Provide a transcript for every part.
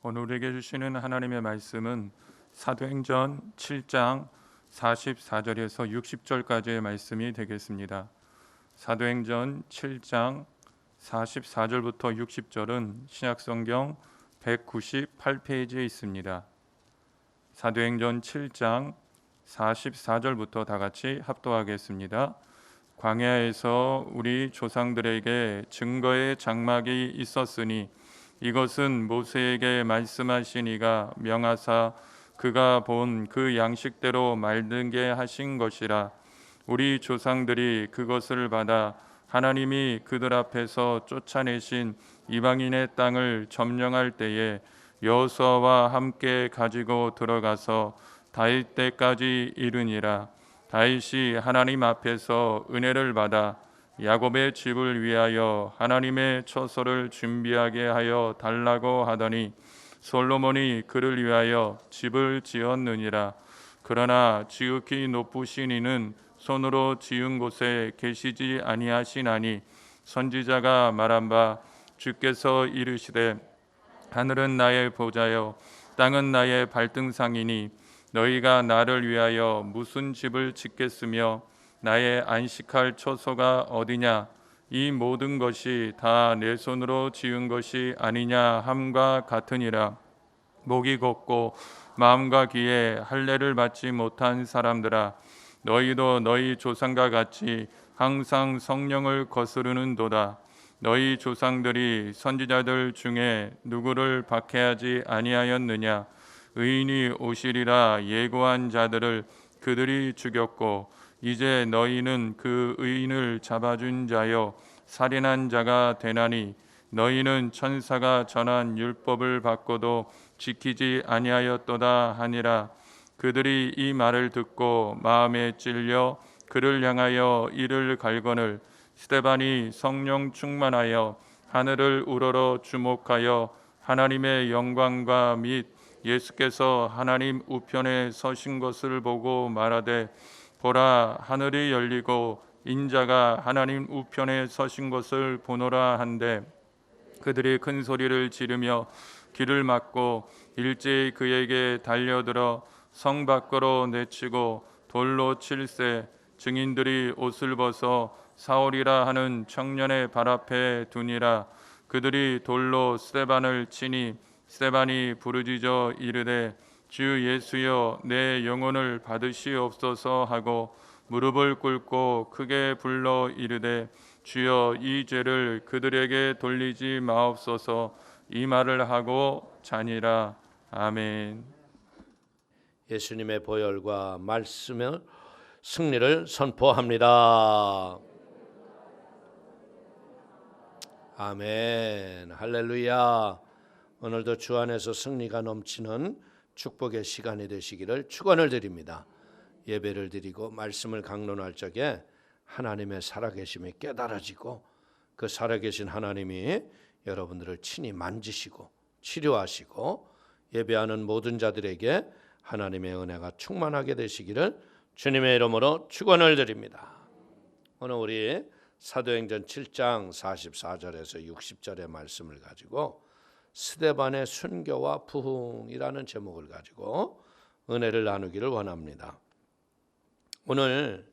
오늘 우리에게 주시는 하나님의 말씀은 사도행전 7장 44절에서 60절까지의 말씀이 되겠습니다. 사도행전 7장 44절부터 60절은 신약성경 198페이지에 있습니다. 사도행전 7장 44절부터 다 같이 합독하겠습니다. 광야에서 우리 조상들에게 증거의 장막이 있었으니 이것은 모세에게 말씀하신 이가 명하사 그가 본 그 양식대로 말든게 하신 것이라. 우리 조상들이 그것을 받아 하나님이 그들 앞에서 쫓아내신 이방인의 땅을 점령할 때에 여호수아와 함께 가지고 들어가서 다윗 때까지 이르니라. 다윗이 하나님 앞에서 은혜를 받아 야곱의 집을 위하여 하나님의 처소를 준비하게 하여 달라고 하더니 솔로몬이 그를 위하여 집을 지었느니라. 그러나 지극히 높으신 이는 손으로 지은 곳에 계시지 아니하시나니 선지자가 말한 바 주께서 이르시되 하늘은 나의 보좌요 땅은 나의 발등상이니 너희가 나를 위하여 무슨 집을 짓겠으며 나의 안식할 처소가 어디냐. 이 모든 것이 다 내 손으로 지은 것이 아니냐 함과 같으니라. 목이 곱고 마음과 귀에 할례를 받지 못한 사람들아, 너희도 너희 조상과 같이 항상 성령을 거스르는도다. 너희 조상들이 선지자들 중에 누구를 박해하지 아니하였느냐. 의인이 오시리라 예고한 자들을 그들이 죽였고 이제 너희는 그 의인을 잡아준 자여 살인한 자가 되나니 너희는 천사가 전한 율법을 받고도 지키지 아니하였도다 하니라. 그들이 이 말을 듣고 마음에 찔려 그를 향하여 이를 갈거늘 스데반이 성령 충만하여 하늘을 우러러 주목하여 하나님의 영광과 및 예수께서 하나님 우편에 서신 것을 보고 말하되 보라 하늘이 열리고 인자가 하나님 우편에 서신 것을 보노라 한데 그들이 큰 소리를 지르며 길을 막고 일제히 그에게 달려들어 성 밖으로 내치고 돌로 칠세. 증인들이 옷을 벗어 사울이라 하는 청년의 발 앞에 두니라. 그들이 돌로 스데반을 치니 스데반이 부르짖어 이르되 주 예수여 내 영혼을 받으시옵소서 하고 무릎을 꿇고 크게 불러 이르되 주여 이 죄를 그들에게 돌리지 마옵소서. 이 말을 하고 자니라. 아멘. 예수님의 보혈과 말씀의 승리를 선포합니다. 아멘. 할렐루야. 오늘도 주 안에서 승리가 넘치는 축복의 시간이 되시기를 축원을 드립니다. 예배를 드리고 말씀을 강론할 적에 하나님의 살아계심이 깨달아지고 그 살아계신 하나님이 여러분들을 친히 만지시고 치료하시고 예배하는 모든 자들에게 하나님의 은혜가 충만하게 되시기를 주님의 이름으로 축원을 드립니다. 오늘 우리 사도행전 7장 44절에서 60절의 말씀을 가지고 스데반의 순교와 부흥이라는 제목을 가지고 은혜를 나누기를 원합니다. 오늘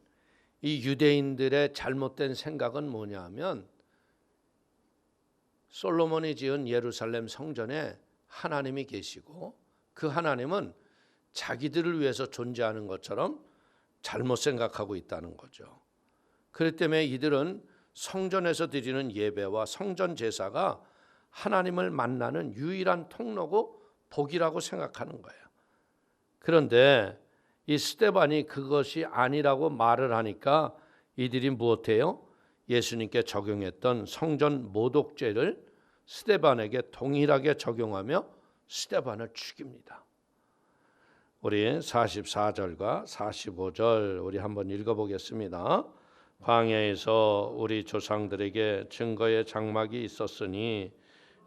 이 유대인들의 잘못된 생각은 뭐냐 하면 솔로몬이 지은 예루살렘 성전에 하나님이 계시고 그 하나님은 자기들을 위해서 존재하는 것처럼 잘못 생각하고 있다는 거죠. 그렇기 때문에 이들은 성전에서 드리는 예배와 성전 제사가 하나님을 만나는 유일한 통로고 복이라고 생각하는 거예요. 그런데 이 스데반이 그것이 아니라고 말을 하니까 이들이 무엇해요? 예수님께 적용했던 성전 모독죄를 스데반에게 동일하게 적용하며 스데반을 죽입니다. 우리 44절과 45절 우리 한번 읽어보겠습니다. 광야에서 우리 조상들에게 증거의 장막이 있었으니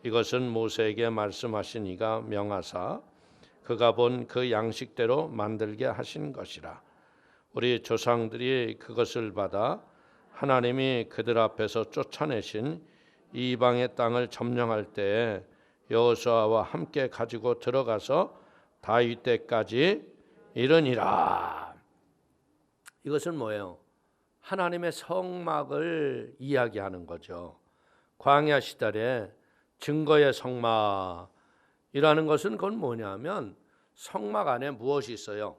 이것은 모세에게 말씀하신 이가 명하사 그가 본 그 양식대로 만들게 하신 것이라. 우리 조상들이 그것을 받아 하나님이 그들 앞에서 쫓아내신 이방의 땅을 점령할 때에 여호수아와 함께 가지고 들어가서 다윗 때까지 이르니라. 이것은 뭐예요? 하나님의 성막을 이야기하는 거죠. 광야 시절에 증거의 성막이라는 것은 그건 뭐냐면 성막 안에 무엇이 있어요?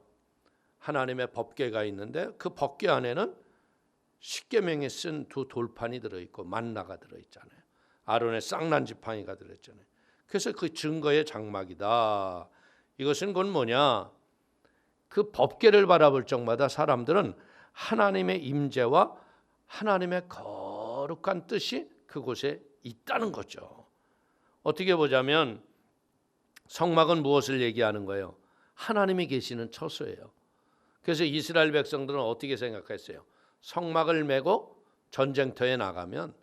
하나님의 법궤가 있는데 그 법궤 안에는 십계명에 쓴 두 돌판이 들어있고 만나가 들어있잖아요. 아론의 쌍난 지팡이가 들어있잖아요. 그래서 그 증거의 장막이다. 이것은 그건 뭐냐? 그 법궤를 바라볼 적마다 사람들은 하나님의 임재와 하나님의 거룩한 뜻이 그곳에 있다는 거죠. 어떻게 보자면 성막은 무엇을 얘기하는 거예요? 하나님이 계시는 처소예요. 그래서 이스라엘 백성들은 어떻게 생각했어요? 성막을 메고 전쟁터에 나가면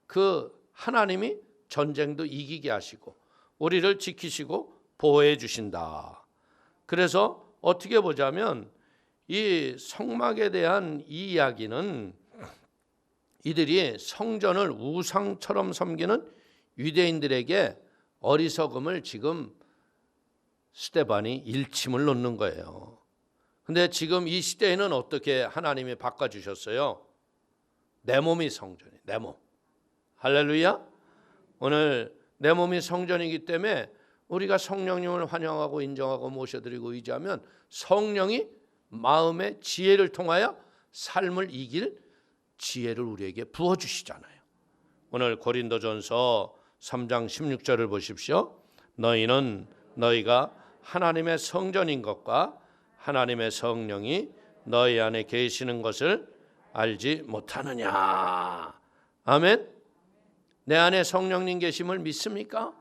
그 하나님이 전쟁도 이기게 하시고 우리를 지키시고 보호해 주신다. 그래서 어떻게 보자면 이 성막에 대한 이 이야기는 이들이 성전을 우상처럼 섬기는 유대인들에게 어리석음을 지금 스데반이 일침을 놓는 거예요. 근데 지금 이 시대에는 어떻게 하나님이 바꿔주셨어요? 내 몸이 성전이에요. 내 몸. 할렐루야. 오늘 내 몸이 성전이기 때문에 우리가 성령님을 환영하고 인정하고 모셔드리고 의지하면 성령이 마음의 지혜를 통하여 삶을 이길 지혜를 우리에게 부어주시잖아요. 오늘 고린도전서 3장 16절을 보십시오. 너희는 너희가 하나님의 성전인 것과 하나님의 성령이 너희 안에 계시는 것을 알지 못하느냐. 아멘. 내 안에 성령님 계심을 믿습니까?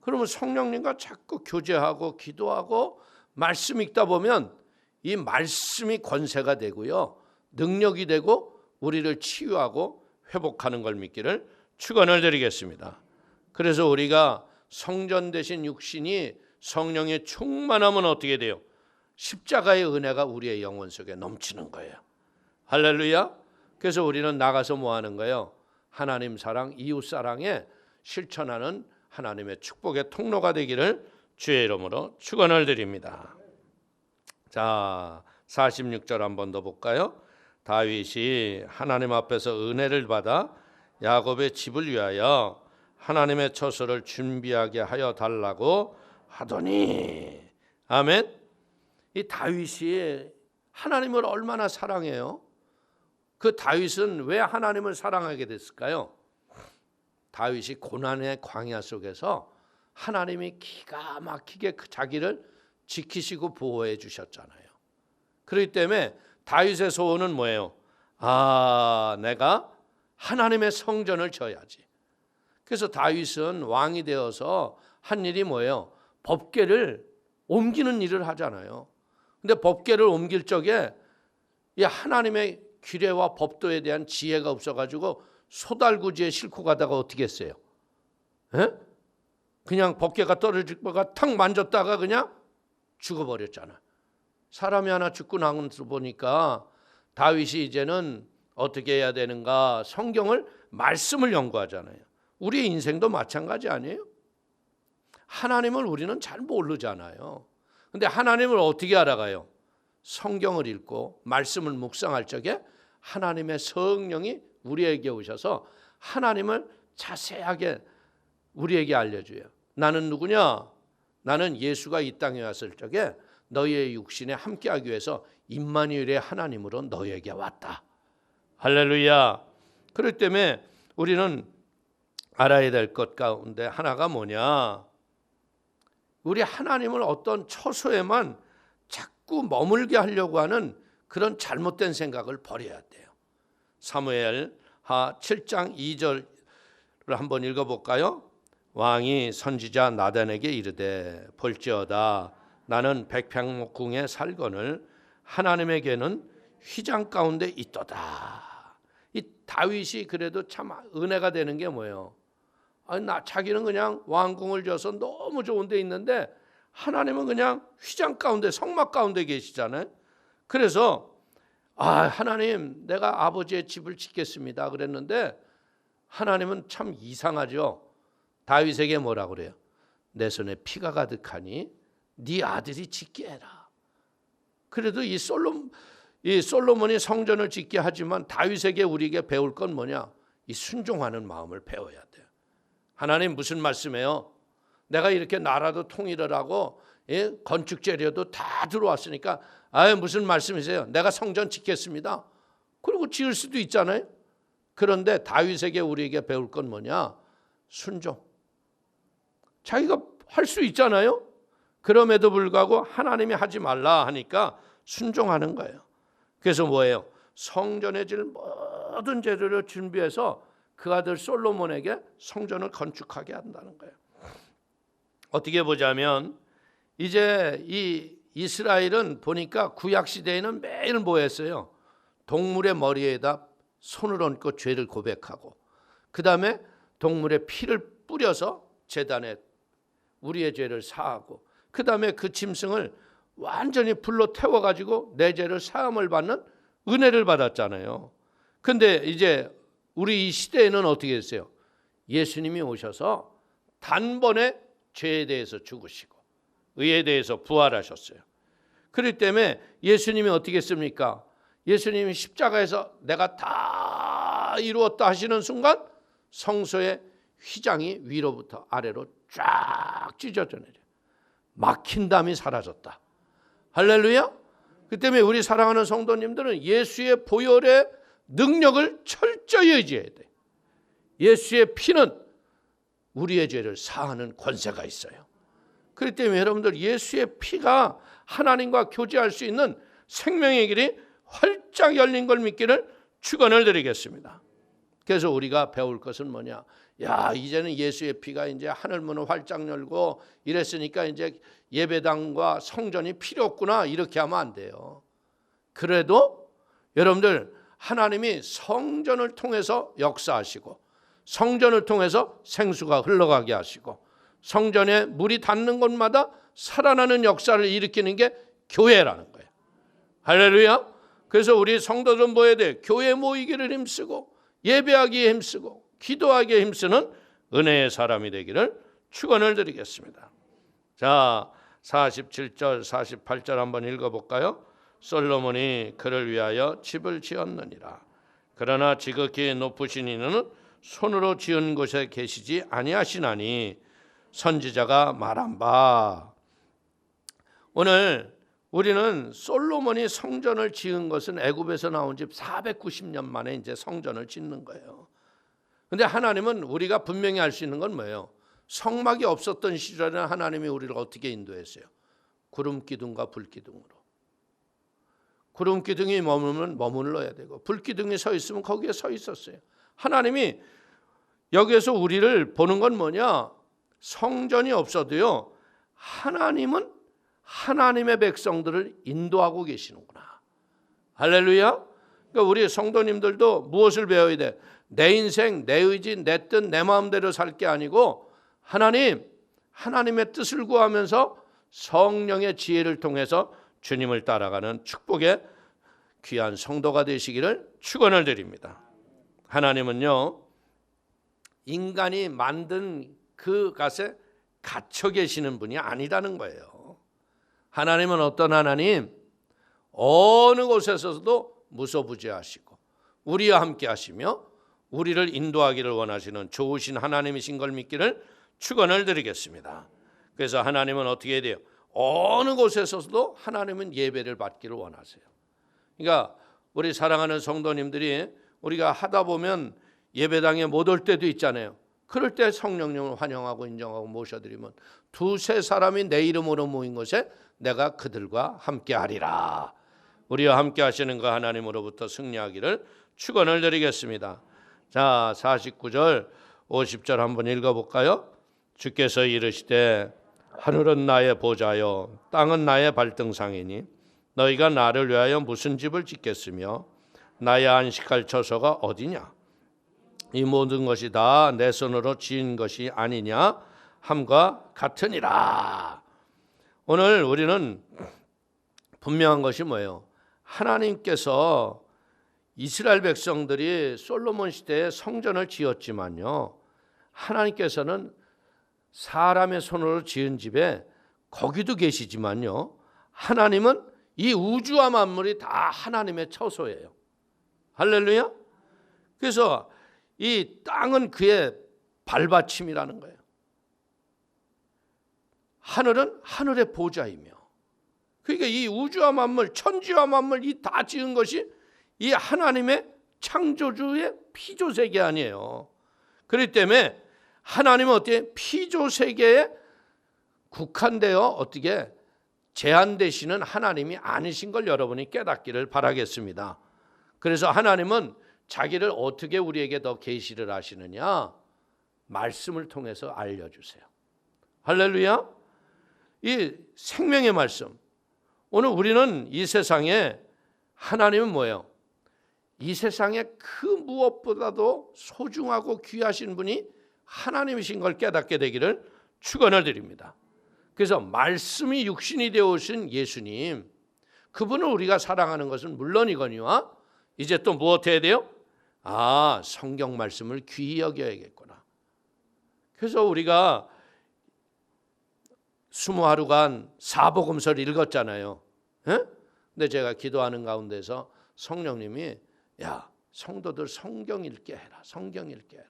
그러면 성령님과 자꾸 교제하고 기도하고 말씀 읽다 보면 이 말씀이 권세가 되고요, 능력이 되고 우리를 치유하고 회복하는 걸 믿기를 축원을 드리겠습니다. 그래서 우리가 성전 되신 육신이 성령의 충만하면 어떻게 돼요? 십자가의 은혜가 우리의 영혼 속에 넘치는 거예요. 할렐루야. 그래서 우리는 나가서 뭐 하는 거예요? 하나님 사랑, 이웃 사랑에 실천하는 하나님의 축복의 통로가 되기를 주의 이름으로 축원을 드립니다. 자, 46절 한 번 더 볼까요? 다윗이 하나님 앞에서 은혜를 받아 야곱의 집을 위하여 하나님의 처소를 준비하게 하여 달라고 하더니. 아멘. 이 다윗이 하나님을 얼마나 사랑해요? 그 다윗은 왜 하나님을 사랑하게 됐을까요? 다윗이 고난의 광야 속에서 하나님이 기가 막히게 자기를 지키시고 보호해 주셨잖아요. 그렇기 때문에 다윗의 소원은 뭐예요? 내가 하나님의 성전을 져야지. 그래서 다윗은 왕이 되어서 한 일이 뭐예요? 법궤를 옮기는 일을 하잖아요. 근데 법궤를 옮길 적에 이 하나님의 규례와 법도에 대한 지혜가 없어가지고 소달구지에 싣고 가다가 어떻게 했어요? 그냥 법궤가 떨어질 거가 탁 만졌다가 그냥 죽어버렸잖아. 사람이 하나 죽고 나서 보니까 다윗이 이제는 어떻게 해야 되는가? 성경을 말씀을 연구하잖아요. 우리의 인생도 마찬가지 아니에요? 하나님을 우리는 잘 모르잖아요. 근데 하나님을 어떻게 알아가요? 성경을 읽고 말씀을 묵상할 적에 하나님의 성령이 우리에게 오셔서 하나님을 자세하게 우리에게 알려줘요. 나는 누구냐? 나는 예수가 이 땅에 왔을 적에 너희의 육신에 함께하기 위해서 임마누엘의 하나님으로 너희에게 왔다. 할렐루야. 그렇기 때문에 우리는 알아야 될 것 가운데 하나가 뭐냐? 우리 하나님을 어떤 처소에만 자꾸 머물게 하려고 하는 그런 잘못된 생각을 버려야 돼요. 사무엘하 7장 2절을 한번 읽어볼까요? 왕이 선지자 나단에게 이르되 볼지어다 나는 백향목궁에 살거늘 하나님에게는 휘장 가운데 있도다. 이 다윗이 그래도 참 은혜가 되는 게 뭐예요? 자기는 그냥 왕궁을 줘서 너무 좋은 데 있는데 하나님은 그냥 휘장 가운데 성막 가운데 계시잖아요. 그래서 하나님 내가 아버지의 집을 짓겠습니다 그랬는데 하나님은 참 이상하죠. 다윗에게 뭐라 그래요? 내 손에 피가 가득하니 네 아들이 짓게 해라. 그래도 이 솔로몬이 성전을 짓게 하지만 다윗에게 우리에게 배울 건 뭐냐? 이 순종하는 마음을 배워야 돼요. 하나님 무슨 말씀이에요? 내가 이렇게 나라도 통일을 하고 건축 재료도 다 들어왔으니까 무슨 말씀이세요? 내가 성전 짓겠습니다. 그리고 지을 수도 있잖아요. 그런데 다윗에게 우리에게 배울 건 뭐냐? 순종. 자기가 할 수 있잖아요. 그럼에도 불구하고 하나님이 하지 말라 하니까 순종하는 거예요. 그래서 뭐예요? 성전에 질 모든 재료를 준비해서 그 아들 솔로몬에게 성전을 건축하게 한다는 거예요. 어떻게 보자면 이제 이 이스라엘은 보니까 구약 시대에는 매일 뭐 했어요? 동물의 머리에다 손을 얹고 죄를 고백하고 그 다음에 동물의 피를 뿌려서 제단에 우리의 죄를 사하고 그 다음에 그 짐승을 완전히 불로 태워가지고 내 죄를 사함을 받는 은혜를 받았잖아요. 근데 이제 우리 이 시대에는 어떻게 했어요? 예수님이 오셔서 단번에 죄에 대해서 죽으시고 의에 대해서 부활하셨어요. 그렇기 때문에 예수님이 어떻게 했습니까? 예수님이 십자가에서 내가 다 이루었다 하시는 순간 성소의 휘장이 위로부터 아래로 쫙 찢어져 내려 막힌 담이 사라졌다. 할렐루야. 그 때문에 우리 사랑하는 성도님들은 예수의 보혈의 능력을 철저히 의지해야 돼. 예수의 피는 우리의 죄를 사하는 권세가 있어요. 그렇기 때문에 여러분들 예수의 피가 하나님과 교제할 수 있는 생명의 길이 활짝 열린 걸 믿기를 축원을 드리겠습니다. 그래서 우리가 배울 것은 뭐냐? 야, 이제는 예수의 피가 이제 하늘 문을 활짝 열고 이랬으니까 이제 예배당과 성전이 필요 없구나 이렇게 하면 안 돼요. 그래도 여러분들 하나님이 성전을 통해서 역사하시고 성전을 통해서 생수가 흘러가게 하시고 성전에 물이 닿는 곳마다 살아나는 역사를 일으키는 게 교회라는 거예요. 할렐루야. 그래서 우리 성도들은 뭐 해야 돼? 교회 모이기를 힘쓰고 예배하기에 힘쓰고 기도하기에 힘쓰는 은혜의 사람이 되기를 축원을 드리겠습니다. 자, 47절 48절 한번 읽어볼까요? 솔로몬이 그를 위하여 집을 지었느니라. 그러나 지극히 높으신 이는 손으로 지은 곳에 계시지 아니하시나니 선지자가 말한 바. 오늘 우리는 솔로몬이 성전을 지은 것은 애굽에서 나온 집 490년 만에 이제 성전을 짓는 거예요. 근데 하나님은 우리가 분명히 알 수 있는 건 뭐예요? 성막이 없었던 시절에는 하나님이 우리를 어떻게 인도했어요? 구름 기둥과 불 기둥으로. 구름 기둥이 머물면 머물러야 되고 불 기둥이 서 있으면 거기에 서 있었어요. 하나님이 여기에서 우리를 보는 건 뭐냐? 성전이 없어도요, 하나님은 하나님의 백성들을 인도하고 계시는구나. 할렐루야. 그러니까 우리 성도님들도 무엇을 배워야 돼? 내 인생, 내 의지, 내 뜻, 내 마음대로 살 게 아니고 하나님의 뜻을 구하면서 성령의 지혜를 통해서 주님을 따라가는 축복의 귀한 성도가 되시기를 축원을 드립니다. 하나님은요, 인간이 만든 그 갓에 갇혀 계시는 분이 아니라는 거예요. 하나님은 어떤 하나님? 어느 곳에서도 무소부재하시고 우리와 함께 하시며 우리를 인도하기를 원하시는 좋으신 하나님이신 걸 믿기를 축원을 드리겠습니다. 그래서 하나님은 어떻게 해야 돼요? 어느 곳에서도 하나님은 예배를 받기를 원하세요. 그러니까 우리 사랑하는 성도님들이 우리가 하다 보면 예배당에 못 올 때도 있잖아요. 그럴 때 성령님을 환영하고 인정하고 모셔드리면 두세 사람이 내 이름으로 모인 곳에 내가 그들과 함께 하리라. 우리와 함께 하시는 그 하나님으로부터 승리하기를 축원을 드리겠습니다. 자, 49절 50절 한번 읽어볼까요? 주께서 이르시되 하늘은 나의 보좌요 땅은 나의 발등상이니 너희가 나를 위하여 무슨 집을 짓겠으며 나의 안식할 처소가 어디냐? 이 모든 것이 다 내 손으로 지은 것이 아니냐 함과 같으니라. 오늘 우리는 분명한 것이 뭐예요? 하나님께서 이스라엘 백성들이 솔로몬 시대에 성전을 지었지만요, 하나님께서는 사람의 손으로 지은 집에 거기도 계시지만요, 하나님은 이 우주와 만물이 다 하나님의 처소예요. 할렐루야. 그래서 이 땅은 그의 발받침이라는 거예요. 하늘은 하늘의 보좌이며, 그러니까 이 우주와 만물, 천지와 만물 이 다 지은 것이 이 하나님의 창조주의 피조세계 아니에요. 그렇기 때문에 하나님은 어떻게 피조세계에 국한되어 어떻게 제한되시는 하나님이 아니신 걸 여러분이 깨닫기를 바라겠습니다. 그래서 하나님은 자기를 어떻게 우리에게 더 계시를 하시느냐? 말씀을 통해서 알려주세요. 할렐루야. 이 생명의 말씀. 오늘 우리는 이 세상에 하나님은 뭐예요? 이 세상에 그 무엇보다도 소중하고 귀하신 분이 하나님이신 걸 깨닫게 되기를 축원을 드립니다. 그래서 말씀이 육신이 되어 오신 예수님, 그분을 우리가 사랑하는 것은 물론이거니와 이제 또 무엇 해야 돼요? 성경 말씀을 귀히 여겨야겠구나. 그래서 우리가 20하루간 사복음서를 읽었잖아요. 근데 제가 기도하는 가운데서 성령님이 성도들 성경 읽게 해라. 성경 읽게 해라.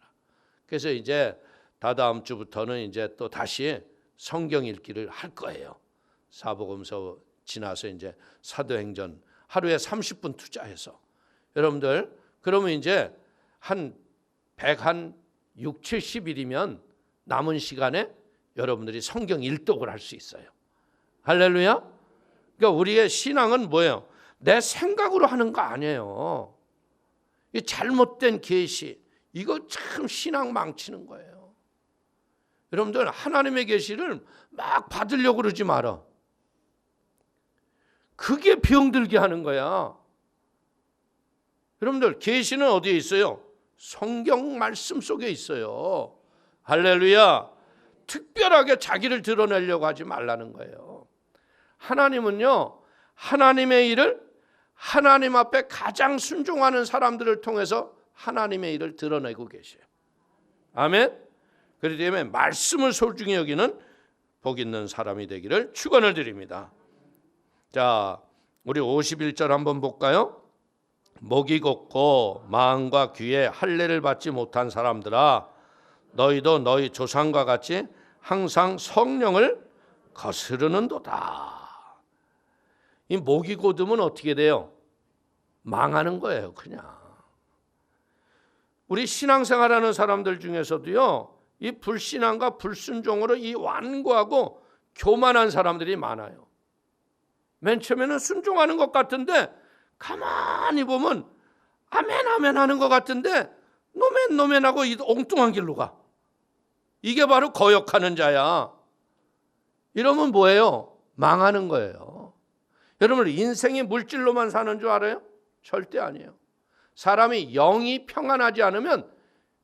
그래서 이제 다다음 주부터는 이제 또 다시 성경 읽기를 할 거예요. 사복음서 지나서 이제 사도행전 하루에 30분 투자해서 여러분들, 그러면 이제 한 106, 70일이면 남은 시간에 여러분들이 성경 일독을 할 수 있어요. 할렐루야. 그러니까 우리의 신앙은 뭐예요? 내 생각으로 하는 거 아니에요. 이 잘못된 계시, 이거 참 신앙 망치는 거예요. 여러분들, 하나님의 계시를 막 받으려고 그러지 마라. 그게 병들게 하는 거야. 여러분들, 계시는 어디에 있어요? 성경 말씀 속에 있어요. 할렐루야. 특별하게 자기를 드러내려고 하지 말라는 거예요. 하나님은요, 하나님의 일을 하나님 앞에 가장 순종하는 사람들을 통해서 하나님의 일을 드러내고 계셔요. 아멘. 그렇기 때문에 말씀을 소중히 여기는 복 있는 사람이 되기를 축원을 드립니다. 자, 우리 51절 한번 볼까요? 목이 곧고 마음과 귀에 할례를 받지 못한 사람들아, 너희도 너희 조상과 같이 항상 성령을 거스르는도다. 이 목이 곧으면 어떻게 돼요? 망하는 거예요, 그냥. 우리 신앙생활하는 사람들 중에서도요, 이 불신앙과 불순종으로 이 완고하고 교만한 사람들이 많아요. 맨 처음에는 순종하는 것 같은데 가만히 보면 아멘 아멘 하는 것 같은데 노멘 노멘하고 이 엉뚱한 길로 가. 이게 바로 거역하는 자야. 이러면 뭐예요? 망하는 거예요. 여러분, 인생이 물질로만 사는 줄 알아요? 절대 아니에요. 사람이 영이 평안하지 않으면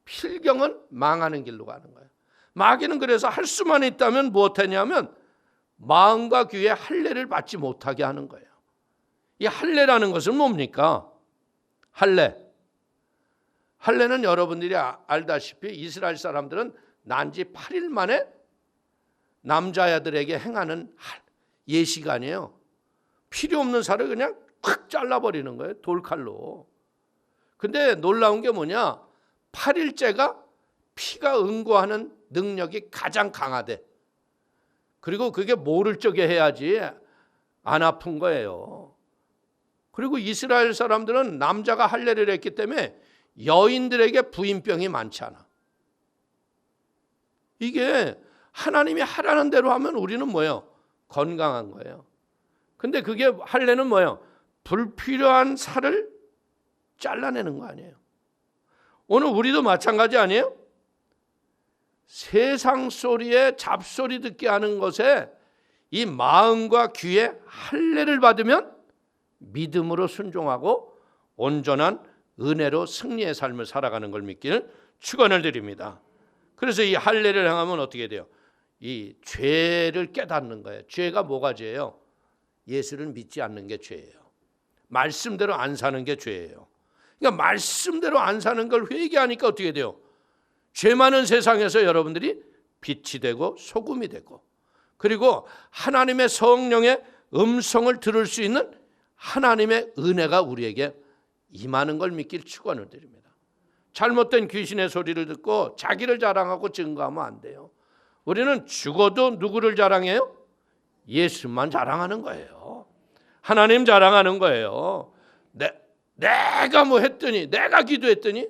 필경은 망하는 길로 가는 거예요. 마귀는 그래서 할 수만 있다면 무엇하냐면 마음과 귀에 할례를 받지 못하게 하는 거예요. 이 할례라는 것은 뭡니까? 할례는 여러분들이 알다시피 이스라엘 사람들은 난지 8일 만에 남자애들에게 행하는 예식 아니에요. 필요 없는 살을 그냥 콱 잘라버리는 거예요, 돌칼로. 근데 놀라운 게 뭐냐? 8일째가 피가 응고하는 능력이 가장 강하대. 그리고 그게 모를 적에 해야지 안 아픈 거예요. 그리고 이스라엘 사람들은 남자가 할례를 했기 때문에 여인들에게 부인병이 많지 않아. 이게 하나님이 하라는 대로 하면 우리는 뭐예요? 건강한 거예요. 근데 그게 할례는 뭐예요? 불필요한 살을 잘라내는 거 아니에요. 오늘 우리도 마찬가지 아니에요? 세상 소리에 잡소리 듣게 하는 것에 이 마음과 귀에 할례를 받으면 믿음으로 순종하고 온전한 은혜로 승리의 삶을 살아가는 걸 믿기를 축원을 드립니다. 그래서 이 할례를 행하면 어떻게 돼요? 이 죄를 깨닫는 거예요. 죄가 뭐가 죄예요? 예수를 믿지 않는 게 죄예요. 말씀대로 안 사는 게 죄예요. 그러니까 말씀대로 안 사는 걸 회개하니까 어떻게 돼요? 죄 많은 세상에서 여러분들이 빛이 되고 소금이 되고, 그리고 하나님의 성령의 음성을 들을 수 있는 하나님의 은혜가 우리에게 임하는 걸 믿길 축원을 드립니다. 잘못된 귀신의 소리를 듣고 자기를 자랑하고 증거하면 안 돼요. 우리는 죽어도 누구를 자랑해요? 예수만 자랑하는 거예요. 하나님 자랑하는 거예요. 내가 뭐 했더니, 내가 기도했더니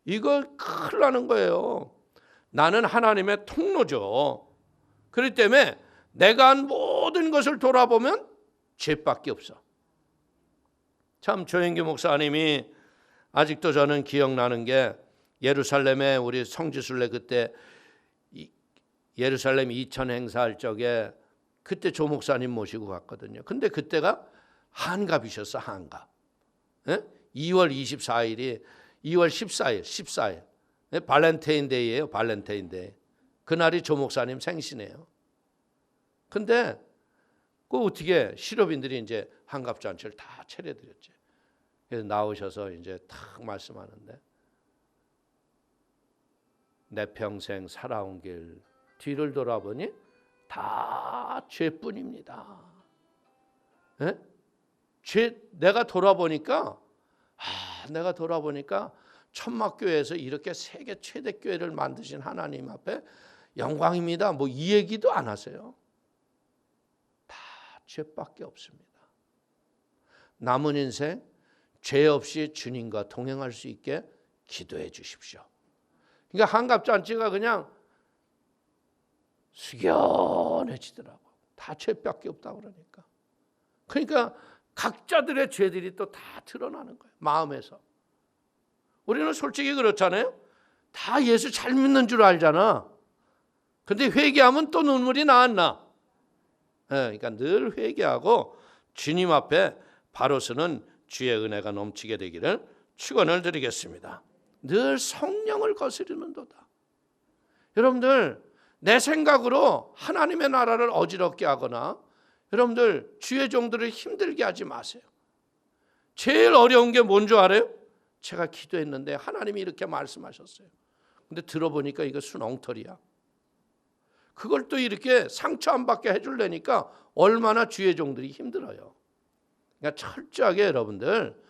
이거 큰일 나는 거예요. 나는 하나님의 통로죠. 그렇기 때문에 내가 한 모든 것을 돌아보면 죄밖에 없어. 참 조영규 목사님이 아직도 저는 기억나는 게, 예루살렘에 우리 성지순례 그때 예루살렘 2000 행사할 적에 그때 조 목사님 모시고 갔거든요. 근데 그때가 한갑이셨어. 한갑. 2월 24일이 2월 14일 발렌타인데이예요. 발렌타인데이. 그날이 조 목사님 생신이에요. 근데 그 어떻게 실업인들이 이제 한갑잔치를 다 차려드렸지. 그래서 나오셔서 이제 탁 말씀하는데, 내 평생 살아온 길 뒤를 돌아보니 다 죄뿐입니다. 내가 돌아보니까 천막교회에서 이렇게 세계 최대 교회를 만드신 하나님 앞에 영광입니다. 뭐 이 얘기도 안 하세요. 다 죄밖에 없습니다. 남은 인생 죄 없이 주님과 동행할 수 있게 기도해 주십시오. 그러니까 한갑잔치가 그냥 숙연해지더라고. 다 죄밖에 없다고 그러니까. 그러니까 각자들의 죄들이 또 다 드러나는 거예요. 마음에서. 우리는 솔직히 그렇잖아요. 다 예수 잘 믿는 줄 알잖아. 근데 회개하면 또 눈물이 나 안 나? 그러니까 늘 회개하고 주님 앞에 바로 서는 주의 은혜가 넘치게 되기를 축원을 드리겠습니다. 늘 성령을 거스르는도다. 여러분들, 내 생각으로 하나님의 나라를 어지럽게 하거나 여러분들 주의 종들을 힘들게 하지 마세요. 제일 어려운 게 뭔 줄 알아요? 제가 기도했는데 하나님이 이렇게 말씀하셨어요. 근데 들어보니까 이거 순 엉터리야. 그걸 또 이렇게 상처 안 받게 해주려니까 얼마나 주의 종들이 힘들어요. 그러니까 철저하게 여러분들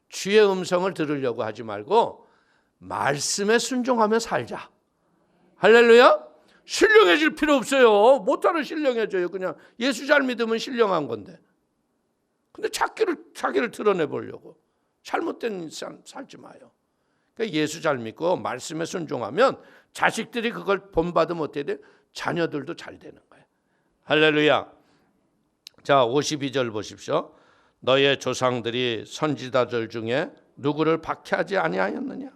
주의 음성을 들으려고 하지 말고 말씀에 순종하며 살자. 할렐루야. 신령해질 필요 없어요. 못하러 신령해져요. 그냥 예수 잘 믿으면 신령한 건데. 근데 자기를 드러내 보려고 잘못된 삶 살지 마요. 그러니까 예수 잘 믿고 말씀에 순종하면 자식들이 그걸 본받으면 어떻게 돼? 자녀들도 잘 되는 거예요. 할렐루야. 자, 52절 보십시오. 너의 조상들이 선지자들 중에 누구를 박해하지 아니하였느냐?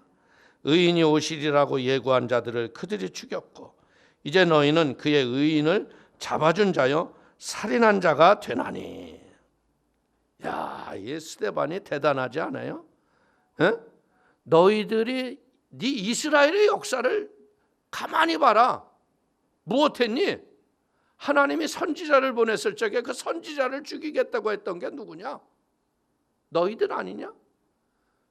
의인이 오시리라고 예고한 자들을 그들이 죽였고 이제 너희는 그의 의인을 잡아준 자여 살인한 자가 되나니. 야, 이 스데반이 대단하지 않아요? 너희들이 네 이스라엘의 역사를 가만히 봐라. 무엇했니? 하나님이 선지자를 보냈을 적에 그 선지자를 죽이겠다고 했던 게 누구냐? 너희들 아니냐?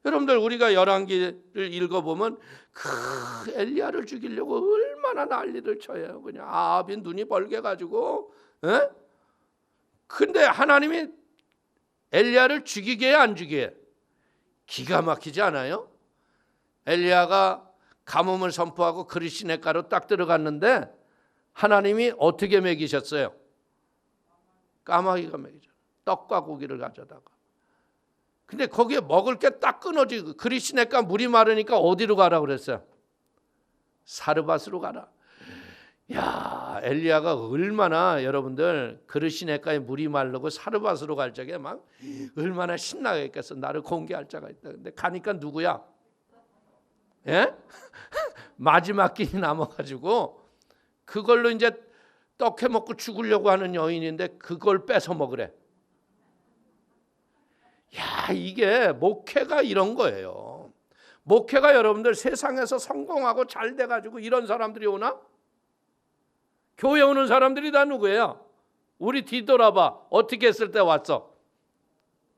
여러분들, 우리가 열왕기를 읽어보면 그 엘리야를 죽이려고 얼마나 난리를 쳐요. 그냥 아합이 눈이 벌게 가지고. 근데 하나님이 엘리야를 죽이게 안 죽이게? 기가 막히지 않아요? 엘리야가 가뭄을 선포하고 그리시네가로 딱 들어갔는데 하나님이 어떻게 먹이셨어요? 까마귀가 먹이죠. 떡과 고기를 가져다가. 근데 거기에 먹을 게 딱 끊어지고 그리시네가 물이 마르니까 어디로 가라 그랬어요? 사르밧으로 가라. 야, 엘리야가 얼마나 여러분들 그리시네가에 물이 마르고 사르밧으로 갈 적에 막 얼마나 신나겠겠어. 나를 공개할 자가 있다. 근데 가니까 누구야? 예? 마지막 길이 남아가지고 그걸로 이제 떡해 먹고 죽으려고 하는 여인인데 그걸 뺏어 먹으래. 야, 이게 목회가 이런 거예요. 목회가 여러분들 세상에서 성공하고 잘 돼가지고 이런 사람들이 오나? 교회 오는 사람들이 다 누구예요? 우리 뒤돌아봐. 어떻게 했을 때 왔어?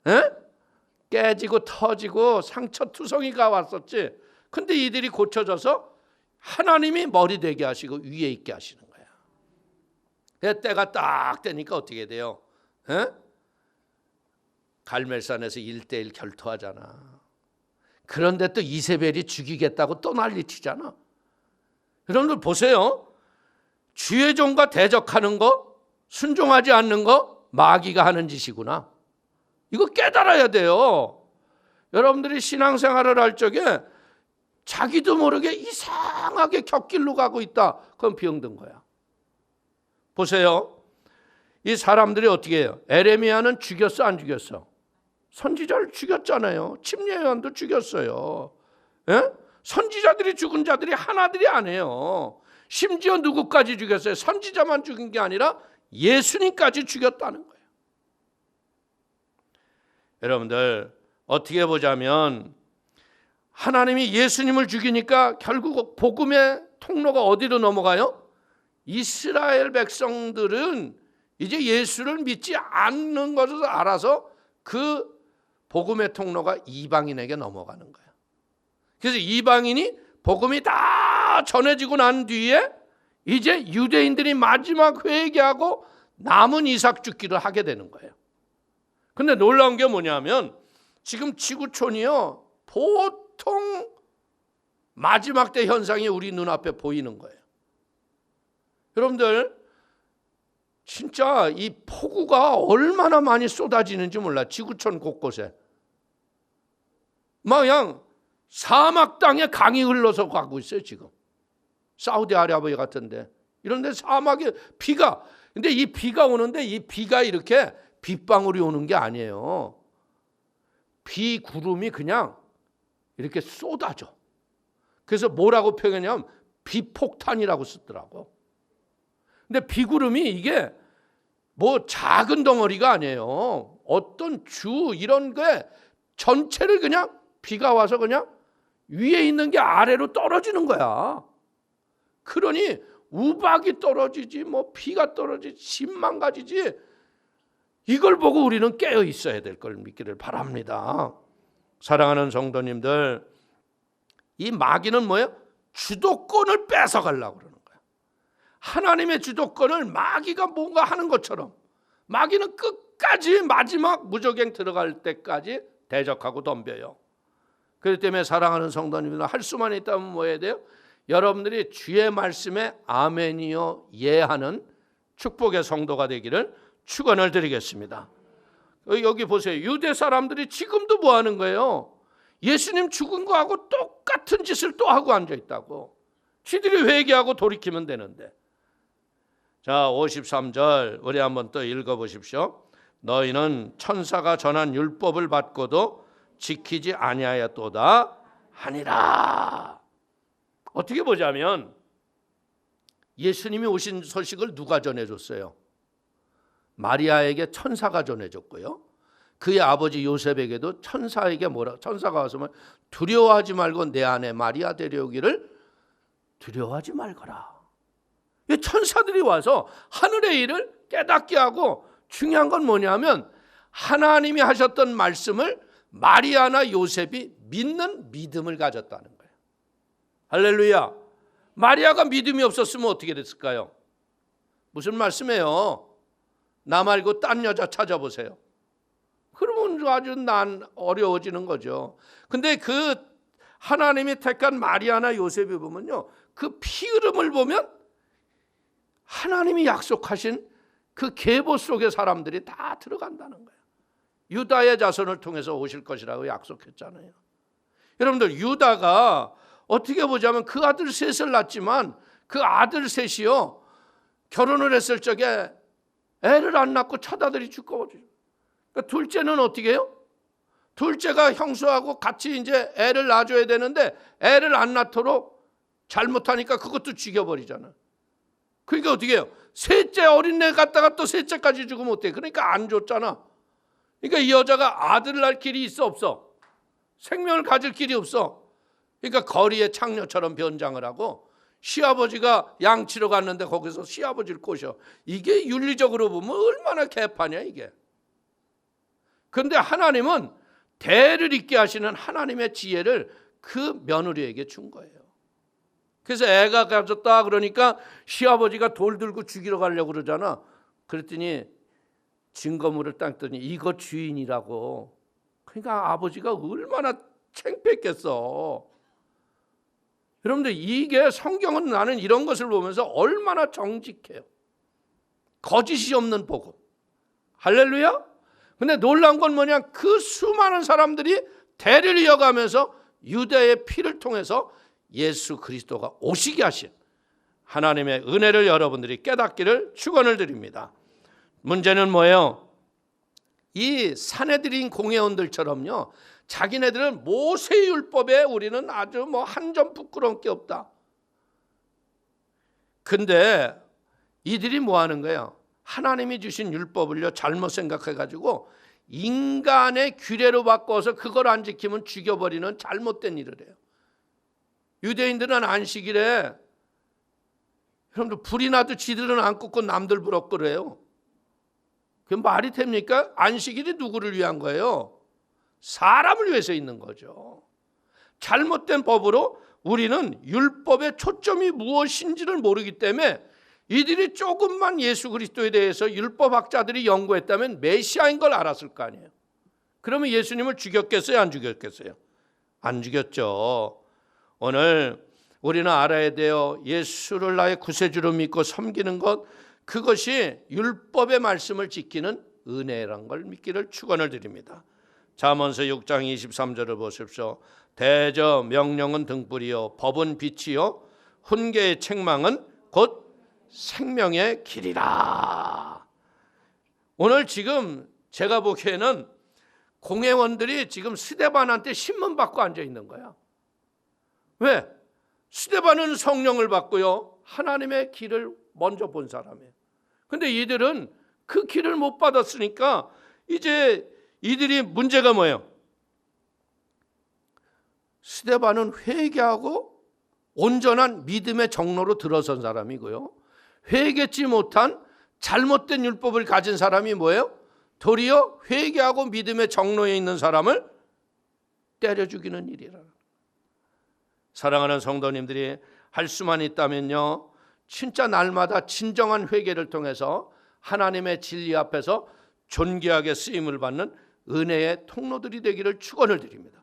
에? 깨지고 터지고 상처투성이가 왔었지. 근데 이들이 고쳐져서 하나님이 머리 되게 하시고 위에 있게 하시는 거야. 그 때가 딱 되니까 어떻게 돼요? 에? 갈멜산에서 1대1 결투하잖아. 그런데 또 이세벨이 죽이겠다고 또 난리치잖아. 여러분들 보세요. 주의 종과 대적하는 거, 순종하지 않는 거 마귀가 하는 짓이구나. 이거 깨달아야 돼요. 여러분들이 신앙생활을 할 적에 자기도 모르게 이상하게 곁길로 가고 있다. 그건 병든 거야. 보세요. 이 사람들이 어떻게 해요? 에레미야는 죽였어, 안 죽였어? 선지자를 죽였잖아요. 침례요한도 죽였어요. 예? 선지자들이 죽은 자들이 하나들이 아니에요. 심지어 누구까지 죽였어요? 선지자만 죽인 게 아니라 예수님까지 죽였다는 거예요. 여러분들 어떻게 보자면 하나님이 예수님을 죽이니까 결국 복음의 통로가 어디로 넘어가요? 이스라엘 백성들은 이제 예수를 믿지 않는 것을 알아서 그 복음의 통로가 이방인에게 넘어가는 거예요. 그래서 이방인이 복음이 다 전해지고 난 뒤에 이제 유대인들이 마지막 회개하고 남은 이삭 죽기를 하게 되는 거예요. 근데 놀라운 게 뭐냐면 지금 지구촌이요 보통 마지막 때 현상이 우리 눈앞에 보이는 거예요. 여러분들 진짜 이 폭우가 얼마나 많이 쏟아지는지 몰라. 지구촌 곳곳에 막 그냥 사막 땅에 강이 흘러서 가고 있어요. 지금 사우디아라비아 같은데 이런 데 사막에 비가, 근데 이 비가 오는데 이 비가 이렇게 빗방울이 오는 게 아니에요. 비 구름이 그냥 이렇게 쏟아져. 그래서 뭐라고 표현하냐면 비폭탄이라고 쓰더라고. 근데 비구름이 이게 뭐 작은 덩어리가 아니에요. 어떤 주 이런 게 전체를 그냥 비가 와서 그냥 위에 있는 게 아래로 떨어지는 거야. 그러니 우박이 떨어지지 뭐 비가 떨어지지 십만 가지지. 이걸 보고 우리는 깨어 있어야 될 걸 믿기를 바랍니다. 사랑하는 성도님들, 이 마귀는 뭐예요? 주도권을 뺏어가려고 그러는 거야. 하나님의 주도권을 마귀가 뭔가 하는 것처럼 마귀는 끝까지 마지막 무저갱 들어갈 때까지 대적하고 덤벼요. 그렇기 때문에 사랑하는 성도님들, 할 수만 있다면 뭐 해야 돼요? 여러분들이 주의 말씀에 아멘이요 예 하는 축복의 성도가 되기를 축원을 드리겠습니다. 여기 보세요. 유대 사람들이 지금도 뭐 하는 거예요? 예수님 죽은 거하고 똑같은 짓을 또 하고 앉아 있다고. 지들이 회개하고 돌이키면 되는데. 자, 53절 우리 한번 또 읽어보십시오. 너희는 천사가 전한 율법을 받고도 지키지 아니하였도다 하니라. 어떻게 보자면 예수님이 오신 소식을 누가 전해줬어요? 마리아에게 천사가 전해줬고요. 그의 아버지 요셉에게도 천사가 와서 두려워하지 말고 내 아내 마리아 데려오기를 두려워하지 말거라. 천사들이 와서 하늘의 일을 깨닫게 하고, 중요한 건 뭐냐면 하나님이 하셨던 말씀을 마리아나 요셉이 믿는 믿음을 가졌다는 거예요. 할렐루야. 마리아가 믿음이 없었으면 어떻게 됐을까요? 무슨 말씀이에요? 나 말고 딴 여자 찾아보세요. 그러면 아주 어려워지는 거죠. 근데 그 하나님이 택한 마리아나 요셉이 보면요, 그 피 흐름을 보면 하나님이 약속하신 그 계보 속의 사람들이 다 들어간다는 거예요. 유다의 자손을 통해서 오실 것이라고 약속했잖아요. 여러분들, 유다가 어떻게 보자면 그 아들 셋을 낳았지만 그 아들 셋이요 결혼을 했을 적에 애를 안 낳고 처자들이 죽어버려요. 그러니까 둘째는 어떻게 해요? 둘째가 형수하고 같이 이제 애를 낳아줘야 되는데 애를 안 낳도록 잘못하니까 그것도 죽여버리잖아. 그러니까 어떻게 해요? 셋째 어린애 갖다가 또 셋째까지 죽으면 어때? 그러니까 안 줬잖아. 그러니까 이 여자가 아들 낳을 길이 있어 없어? 생명을 가질 길이 없어. 그러니까 거리의 창녀처럼 변장을 하고 시아버지가 양치러 갔는데 거기서 시아버지를 꼬셔. 이게 윤리적으로 보면 얼마나 개판이야 이게. 그런데 하나님은 대를 잇게 하시는 하나님의 지혜를 그 며느리에게 준 거예요. 그래서 애가 가졌다 그러니까 시아버지가 돌 들고 죽이러 가려고 그러잖아. 그랬더니 증거물을 땄더니 이거 주인이라고. 그러니까 아버지가 얼마나 창피했겠어. 여러분들 이게 성경은 나는 이런 것을 보면서 얼마나 정직해요. 거짓이 없는 복음. 할렐루야. 근데 놀라운 건 뭐냐, 그 수많은 사람들이 대를 이어가면서 유대의 피를 통해서 예수 그리스도가 오시게 하신 하나님의 은혜를 여러분들이 깨닫기를 축원을 드립니다. 문제는 뭐예요? 이 사내들인 공회원들처럼요, 자기네들은 모세율법에 우리는 아주 뭐 한 점 부끄러운 게 없다. 근데 이들이 뭐 하는 거예요? 하나님이 주신 율법을요 잘못 생각해가지고 인간의 규례로 바꿔서 그걸 안 지키면 죽여버리는 잘못된 일을 해요. 유대인들은 안식일에 여러분들 불이 나도 지들은 안 굽고 남들 부럽거려요. 그게 말이 됩니까? 안식일이 누구를 위한 거예요? 사람을 위해서 있는 거죠. 잘못된 법으로 우리는 율법의 초점이 무엇인지를 모르기 때문에 이들이 조금만 예수 그리스도에 대해서 율법학자들이 연구했다면 메시아인 걸 알았을 거 아니에요. 그러면 예수님을 죽였겠어요? 안 죽였겠어요? 안 죽였죠. 오늘 우리는 알아야 돼요. 예수를 나의 구세주로 믿고 섬기는 것, 그것이 율법의 말씀을 지키는 은혜란 걸 믿기를 축원을 드립니다. 잠언서 6장 23절을 보십시오. 대저 명령은 등불이요 법은 빛이요 훈계의 책망은 곧 생명의 길이라. 오늘 지금 제가 보기에는 공회원들이 지금 스데반한테 신문 받고 앉아 있는 거야. 왜? 스데반은 성령을 받고요 하나님의 길을 먼저 본 사람이에요. 근데 이들은 그 길을 못 받았으니까 이제 이들이 문제가 뭐예요? 스데반은 회개하고 온전한 믿음의 정로로 들어선 사람이고요, 회개치 못한 잘못된 율법을 가진 사람이 뭐예요? 도리어 회개하고 믿음의 정로에 있는 사람을 때려 죽이는 일이라. 사랑하는 성도님들이 할 수만 있다면요, 진짜 날마다 진정한 회개를 통해서 하나님의 진리 앞에서 존귀하게 쓰임을 받는 은혜의 통로들이 되기를 축원을 드립니다.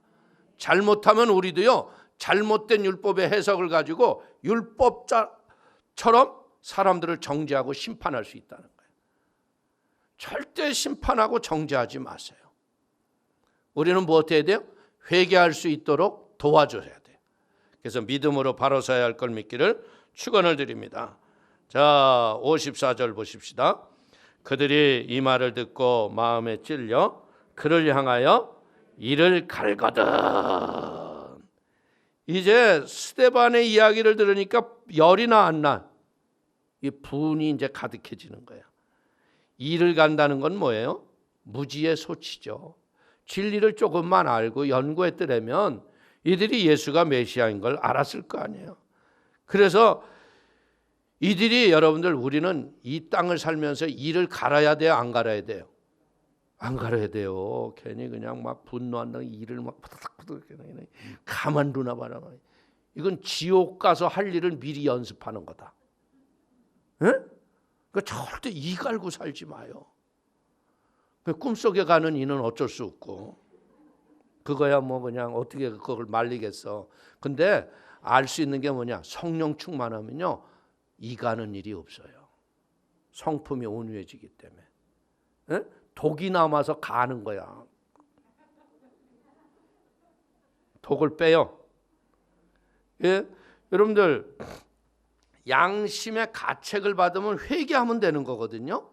잘못하면 우리도요 잘못된 율법의 해석을 가지고 율법자처럼 사람들을 정죄하고 심판할 수 있다는 거예요. 절대 심판하고 정죄하지 마세요. 우리는 뭐 어떻게 해야 돼요? 회개할 수 있도록 도와줘야 돼요. 그래서 믿음으로 바로 서야 할 걸 믿기를 축원을 드립니다. 자, 54절 보십시다. 그들이 이 말을 듣고 마음에 찔려 그를 향하여 이를 갈거든. 이제 스데반의 이야기를 들으니까 열이 나 안 나? 이 분이 이제 가득해지는 거야. 이를 간다는 건 뭐예요? 무지의 소치죠. 진리를 조금만 알고 연구했더라면 이들이 예수가 메시아인 걸 알았을 거 아니에요. 그래서 이들이, 여러분들, 우리는 이 땅을 살면서 이를 갈아야 돼요? 안 갈아야 돼요? 안 갈아야 돼요. 괜히 그냥 막 분노한다고 이를 막 가만두나 봐라. 이건 지옥 가서 할 일을 미리 연습하는 거다. 예? 그러니까 절대 이 갈고 살지 마요. 꿈속에 가는 이는 어쩔 수 없고 그거야 뭐 그냥 어떻게 그걸 말리겠어. 근데 알 수 있는 게 뭐냐, 성령 충만하면요 이 가는 일이 없어요. 성품이 온유해지기 때문에. 예? 독이 남아서 가는 거야. 독을 빼요. 예? 여러분들, 양심의 가책을 받으면 회개하면 되는 거거든요.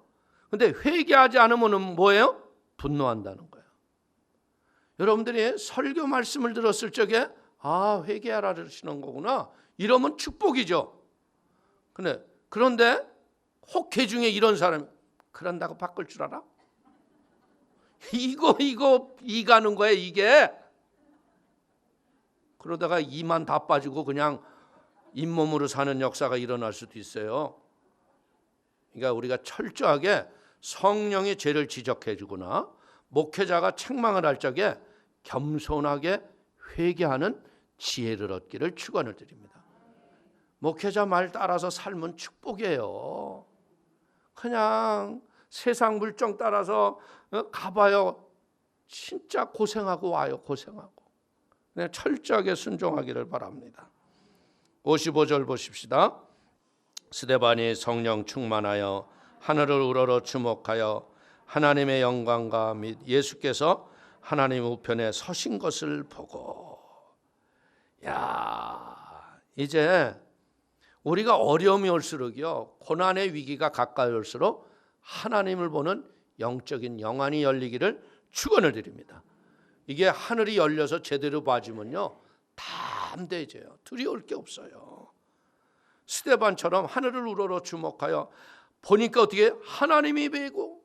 근데 회개하지 않으면 뭐예요? 분노한다는 거예요. 여러분들이 설교 말씀을 들었을 적에 아, 회개하라 그러시는 거구나, 이러면 축복이죠. 그런데 혹 중에 이런 사람이 그런다고 바꿀 줄 알아? 이거 이 가는 거야 이게. 그러다가 이만 다 빠지고 그냥 잇몸으로 사는 역사가 일어날 수도 있어요. 그러니까 우리가 철저하게 성령이 죄를 지적해 주거나 목회자가 책망을 할 적에 겸손하게 회개하는 지혜를 얻기를 축원을 드립니다. 목회자 말 따라서 살면 축복이에요. 그냥 세상 물정 따라서 가봐요. 진짜 고생하고 와요. 고생하고. 그냥 철저하게 순종하기를 바랍니다. 55절 보십시다. 스데반이 성령 충만하여 하늘을 우러러 주목하여 하나님의 영광과 및 예수께서 하나님 우편에 서신 것을 보고. 야, 이제 우리가 어려움이 올수록요, 고난의 위기가 가까이 올수록 하나님을 보는 영적인 영안이 열리기를 축원을 드립니다. 이게 하늘이 열려서 제대로 봐주면요, 담대해져요. 두려울 게 없어요. 스데반처럼 하늘을 우러러 주목하여 보니까 어떻게 하나님이 배고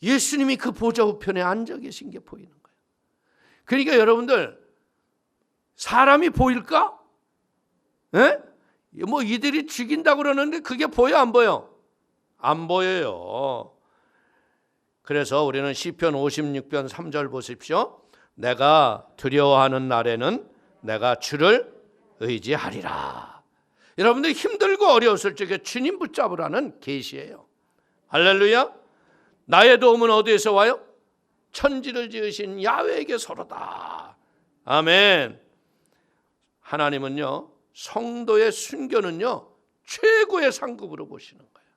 예수님이 그 보좌 우편에 앉아 계신 게 보이는 거예요. 그러니까 여러분들, 사람이 보일까? 예? 뭐 이들이 죽인다고 그러는데 그게 보여 안 보여? 안 보여요. 그래서 우리는 시편 56편 3절 보십시오. 내가 두려워하는 날에는 내가 주를 의지하리라. 여러분들 힘들고 어려웠을 적에 주님 붙잡으라는 계시예요. 할렐루야. 나의 도움은 어디에서 와요? 천지를 지으신 야훼에게서로다. 아멘. 하나님은요, 성도의 순교는요, 최고의 상급으로 보시는 거예요.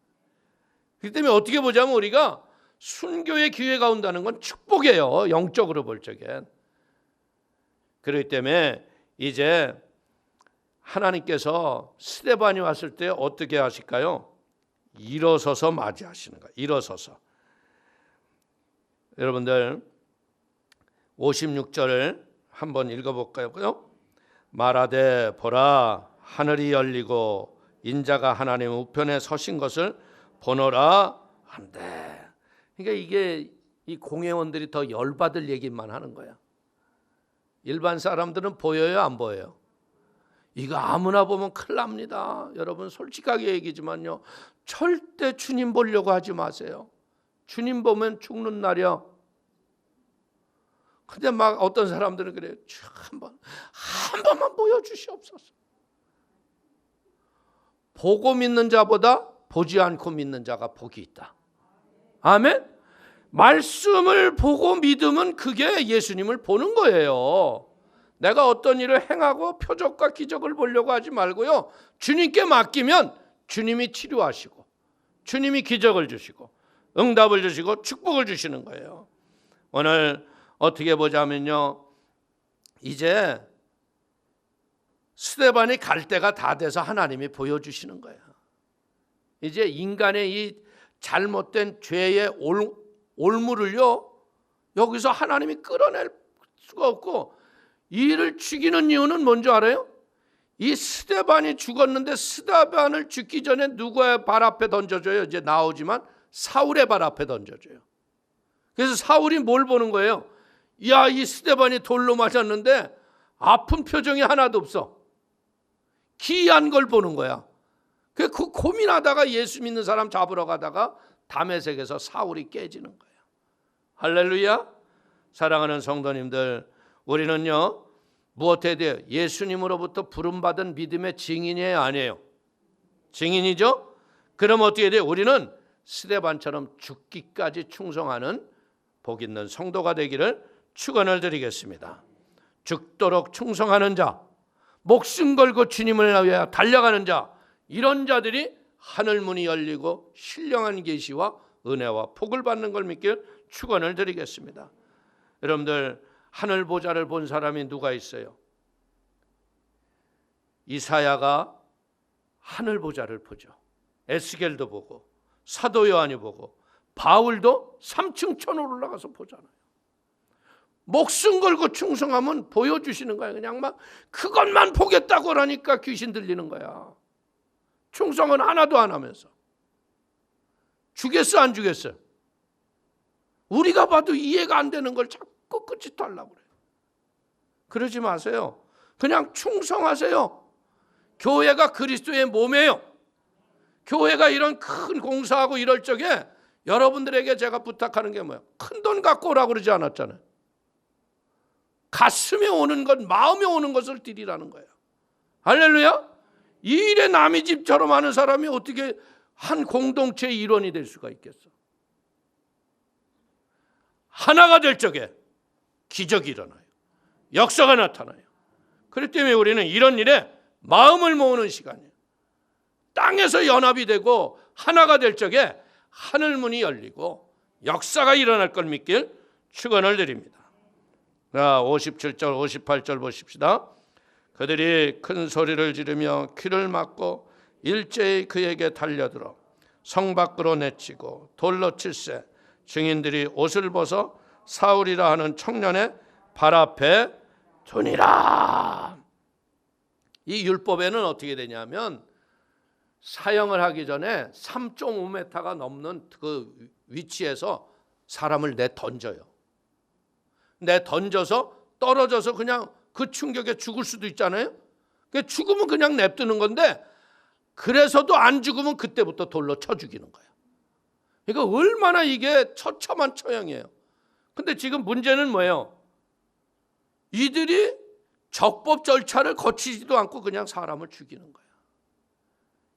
그렇기 때문에 어떻게 보자면 우리가 순교의 기회가 온다는 건 축복이에요. 영적으로 볼 적엔. 그렇기 때문에 이제 하나님께서 스데반이 왔을 때 어떻게 하실까요? 일어서서 맞이하시는 거예요. 일어서서. 여러분들 56절을 한번 읽어볼까요? 말하되 보라 하늘이 열리고 인자가 하나님 우편에 서신 것을 보노라 한대. 그러니까 이게 이 공회원들이 더 열받을 얘기만 하는 거야. 일반 사람들은 보여요, 안 보여요? 이거 아무나 보면 큰일 납니다. 여러분 솔직하게 얘기지만요, 절대 주님 보려고 하지 마세요. 주님 보면 죽는 날이야. 근데 막 어떤 사람들은 그래요. 한 번만 보여주시옵소서. 보고 믿는 자보다 보지 않고 믿는 자가 복이 있다. 아멘. 말씀을 보고 믿으면 그게 예수님을 보는 거예요. 내가 어떤 일을 행하고 표적과 기적을 보려고 하지 말고요, 주님께 맡기면 주님이 치료하시고 주님이 기적을 주시고 응답을 주시고 축복을 주시는 거예요. 오늘 어떻게 보자면요, 이제 스데반이 갈 때가 다 돼서 하나님이 보여주시는 거예요. 이제 인간의 이 잘못된 죄의 올무를요, 여기서 하나님이 끌어낼 수가 없고, 이를 죽이는 이유는 뭔지 알아요? 이 스데반이 죽었는데 스데반을 죽기 전에 누구의 발 앞에 던져줘요? 이제 나오지만 사울의 발 앞에 던져줘요. 그래서 사울이 뭘 보는 거예요? 야, 이 스데반이 돌로 맞았는데 아픈 표정이 하나도 없어. 기이한 걸 보는 거야. 그 고민하다가 예수 믿는 사람 잡으러 가다가 다메섹에서 사울이 깨지는 거예요. 할렐루야. 사랑하는 성도님들, 우리는요 무엇에 대해 예수님으로부터 부름받은 믿음의 증인이에요, 아니에요? 증인이죠. 그럼 어떻게 돼요? 우리는 스데반처럼 죽기까지 충성하는 복 있는 성도가 되기를 축원을 드리겠습니다. 죽도록 충성하는 자, 목숨 걸고 주님을 위하여 달려가는 자, 이런 자들이 하늘문이 열리고 신령한 계시와 은혜와 복을 받는 걸 믿길 축원을 드리겠습니다. 여러분들, 하늘 보좌를 본 사람이 누가 있어요? 이사야가 하늘 보좌를 보죠. 에스겔도 보고 사도 요한이 보고 바울도 3층 천으로 올라가서 보잖아요. 목숨 걸고 충성하면 보여주시는 거예요. 그냥 막 그것만 보겠다고 하니까 귀신 들리는 거야. 충성은 하나도 안 하면서. 주겠어 안 주겠어? 우리가 봐도 이해가 안 되는 걸 자꾸 끝이 달라고 그래요. 그러지 마세요. 그냥 충성하세요. 교회가 그리스도의 몸이에요. 교회가 이런 큰 공사하고 이럴 적에 여러분들에게 제가 부탁하는 게 뭐예요? 큰 돈 갖고 오라고 그러지 않았잖아요. 가슴에 오는 것, 마음에 오는 것을 드리라는 거예요. 할렐루야. 이 일에 남의 집처럼 하는 사람이 어떻게 한 공동체의 일원이 될 수가 있겠어? 하나가 될 적에 기적이 일어나요. 역사가 나타나요. 그렇기 때문에 우리는 이런 일에 마음을 모으는 시간이에요. 땅에서 연합이 되고 하나가 될 적에 하늘문이 열리고 역사가 일어날 걸 믿길 축원을 드립니다. 자, 57절 58절 보십시다. 그들이 큰 소리를 지르며 귀를 막고 일제히 그에게 달려들어 성 밖으로 내치고 돌로 칠세. 증인들이 옷을 벗어 사울이라 하는 청년의 발 앞에 두니라. 이 율법에는 어떻게 되냐면 사형을 하기 전에 3.5m가 넘는 그 위치에서 사람을 내 던져요. 내 던져서 떨어져서 그냥 그 충격에 죽을 수도 있잖아요. 죽으면 그냥 냅두는 건데 그래서도 안 죽으면 그때부터 돌로 쳐 죽이는 거예요. 그러니까 얼마나 이게 처참한 처형이에요. 근데 지금 문제는 뭐예요? 이들이 적법 절차를 거치지도 않고 그냥 사람을 죽이는 거예요.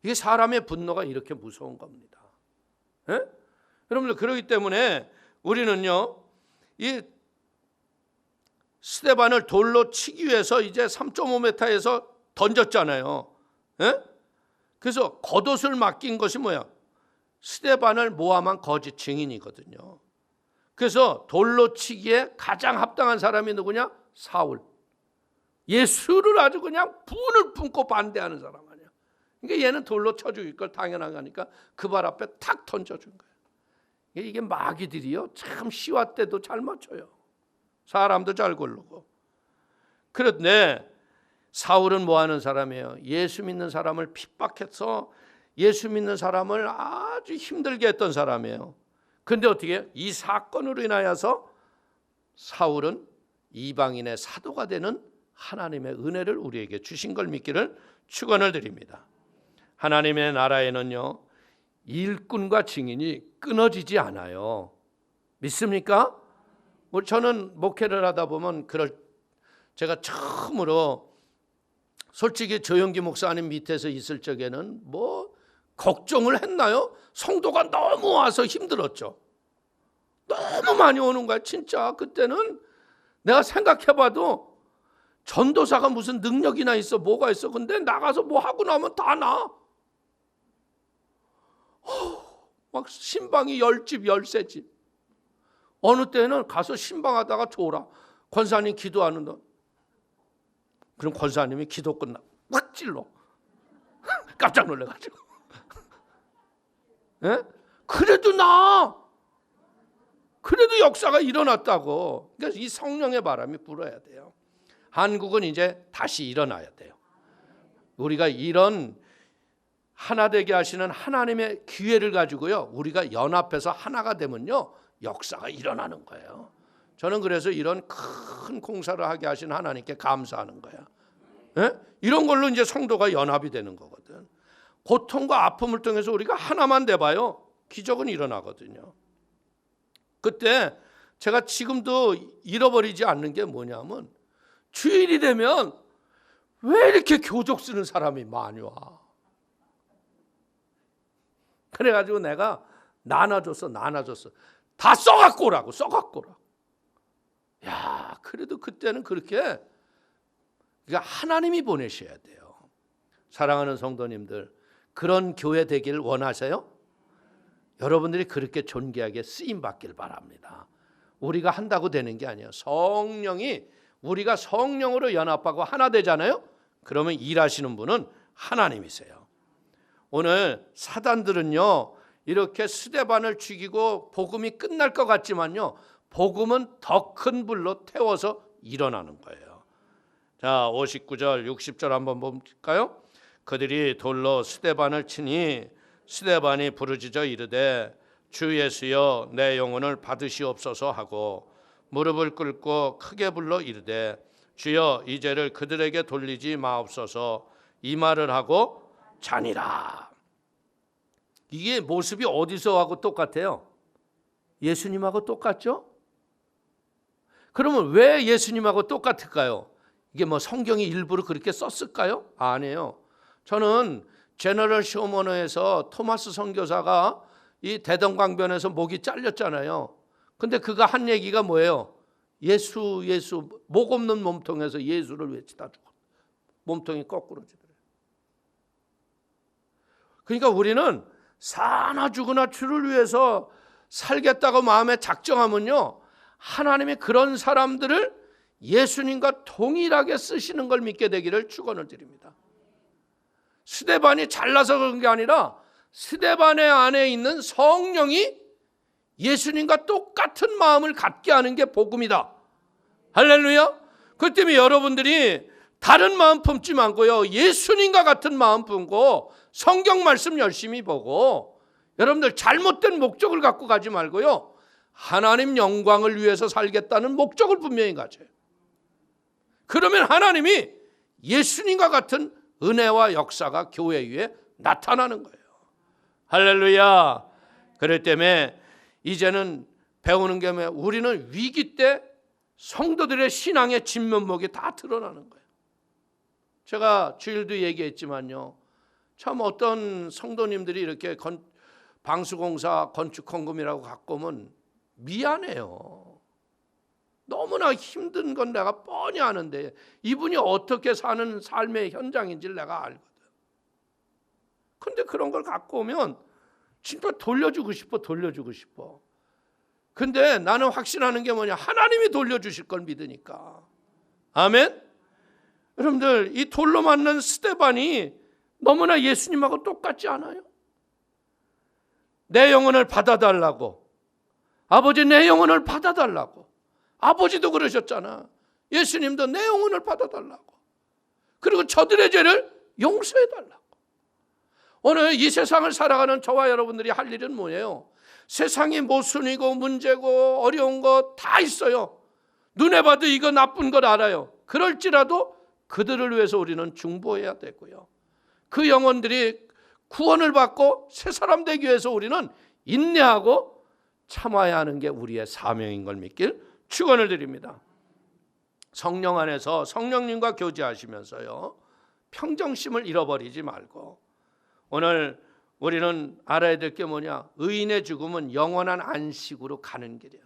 이게 사람의 분노가 이렇게 무서운 겁니다. 예? 여러분들, 그렇기 때문에 우리는요, 이 스데반을 돌로 치기 위해서 이제 3.5m에서 던졌잖아요. 예? 그래서 겉옷을 맡긴 것이 뭐야? 스데반을 모함한 거짓 증인이거든요. 그래서 돌로 치기에 가장 합당한 사람이 누구냐? 사울. 예수를 아주 그냥 분을 품고 반대하는 사람 아니야. 그러니까 얘는 돌로 쳐 죽일 걸 당연한 거니까 그 발 앞에 탁 던져준 거예요. 이게 마귀들이요, 참 시와 때도 잘 맞춰요. 사람도 잘 고르고. 그런데 사울은 뭐 하는 사람이에요? 예수 믿는 사람을 핍박해서 예수 믿는 사람을 아주 힘들게 했던 사람이에요. 그런데 어떻게 해요? 이 사건으로 인하여서 사울은 이방인의 사도가 되는 하나님의 은혜를 우리에게 주신 걸 믿기를 축원을 드립니다. 하나님의 나라에는요, 일꾼과 증인이 끊어지지 않아요. 믿습니까? 저는 목회를 하다 보면 제가 처음으로 솔직히 조영기 목사님 밑에서 있을 적에는 뭐 걱정을 했나요? 성도가 너무 와서 힘들었죠. 너무 많이 오는 거야. 진짜 그때는 내가 생각해봐도 전도사가 무슨 능력이나 있어, 뭐가 있어. 근데 나가서 뭐 하고 나면 다 나. 막 신방이 10집 13집. 어느 때는 가서 신방하다가 졸아. 권사님 기도하는데, 그럼 권사님이 기도 끝나 확 찔러. 깜짝 놀래가지고. 예? 그래도 역사가 일어났다고. 그러니까 이 성령의 바람이 불어야 돼요. 한국은 이제 다시 일어나야 돼요. 우리가 이런 하나 되게 하시는 하나님의 기회를 가지고요, 우리가 연합해서 하나가 되면요, 역사가 일어나는 거예요. 저는 그래서 이런 큰 공사를 하게 하신 하나님께 감사하는 거야. 예? 이런 걸로 이제 성도가 연합이 되는 거거든. 고통과 아픔을 통해서 우리가 하나만 돼봐요, 기적은 일어나거든요. 그때 제가 지금도 잃어버리지 않는 게 뭐냐면, 주일이 되면 왜 이렇게 교족 쓰는 사람이 많이 와? 그래가지고 내가 나눠줬어. 다 써갖고 오라고. 야, 그래도 그때는 그렇게, 그러니까 하나님이 보내셔야 돼요. 사랑하는 성도님들, 그런 교회 되길 원하세요? 여러분들이 그렇게 존귀하게 쓰임 받길 바랍니다. 우리가 한다고 되는 게 아니에요. 성령이, 우리가 성령으로 연합하고 하나 되잖아요. 그러면 일하시는 분은 하나님이세요. 오늘 사단들은요, 이렇게 스데반을 죽이고 복음이 끝날 것 같지만요, 복음은 더 큰 불로 태워서 일어나는 거예요. 자, 59절 60절 한번 볼까요? 그들이 돌로 스데반을 치니 스데반이 부르짖어 이르되 주 예수여 내 영혼을 받으시옵소서 하고 무릎을 꿇고 크게 불러 이르되 주여 이 죄를 그들에게 돌리지 마옵소서, 이 말을 하고 자니라. 이게 모습이 어디서 하고 똑같아요? 예수님하고 똑같죠? 그러면 왜 예수님하고 똑같을까요? 이게 뭐 성경이 일부러 그렇게 썼을까요? 아니에요. 저는 제너럴 쇼머너에서 토마스 선교사가 이 대동강변에서 목이 잘렸잖아요. 근데 그가 한 얘기가 뭐예요? 예수 예수, 목 없는 몸통에서 예수를 외치다 죽었다. 몸통이 거꾸로지더래요. 그러니까 우리는 사나 죽으나 주를 위해서 살겠다고 마음에 작정하면요, 하나님이 그런 사람들을 예수님과 동일하게 쓰시는 걸 믿게 되기를 축원을 드립니다. 스데반이 잘나서 그런 게 아니라 스데반의 안에 있는 성령이 예수님과 똑같은 마음을 갖게 하는 게 복음이다. 할렐루야. 그 때문에 여러분들이 다른 마음 품지 말고요, 예수님과 같은 마음 품고 성경 말씀 열심히 보고, 여러분들 잘못된 목적을 갖고 가지 말고요, 하나님 영광을 위해서 살겠다는 목적을 분명히 가져요. 그러면 하나님이 예수님과 같은 은혜와 역사가 교회 위에 나타나는 거예요. 할렐루야. 그렇기 때문에 이제는 배우는 게 뭐예요? 우리는 위기 때 성도들의 신앙의 진면목이 다 드러나는 거예요. 제가 주일도 얘기했지만요, 참 어떤 성도님들이 이렇게 방수공사 건축 헌금이라고 갖고 오면 미안해요. 너무나 힘든 건 내가 뻔히 아는데 이분이 어떻게 사는 삶의 현장인지를 내가 알거든. 근데 그런 걸 갖고 오면 진짜 돌려주고 싶어. 근데 나는 확신하는 게 뭐냐, 하나님이 돌려주실 걸 믿으니까. 아멘. 여러분들, 이 돌로 맞는 스데반이 너무나 예수님하고 똑같지 않아요? 내 영혼을 받아달라고, 아버지 내 영혼을 받아달라고. 아버지도 그러셨잖아. 예수님도 내 영혼을 받아달라고, 그리고 저들의 죄를 용서해달라고. 오늘 이 세상을 살아가는 저와 여러분들이 할 일은 뭐예요? 세상이 모순이고 문제고 어려운 거 다 있어요. 눈에 봐도 이거 나쁜 걸 알아요. 그럴지라도 그들을 위해서 우리는 중보해야 되고요, 그 영혼들이 구원을 받고 새 사람 되기 위해서 우리는 인내하고 참아야 하는 게 우리의 사명인 걸 믿길 축원을 드립니다. 성령 안에서 성령님과 교제하시면서요, 평정심을 잃어버리지 말고, 오늘 우리는 알아야 될 게 뭐냐, 의인의 죽음은 영원한 안식으로 가는 길이에요.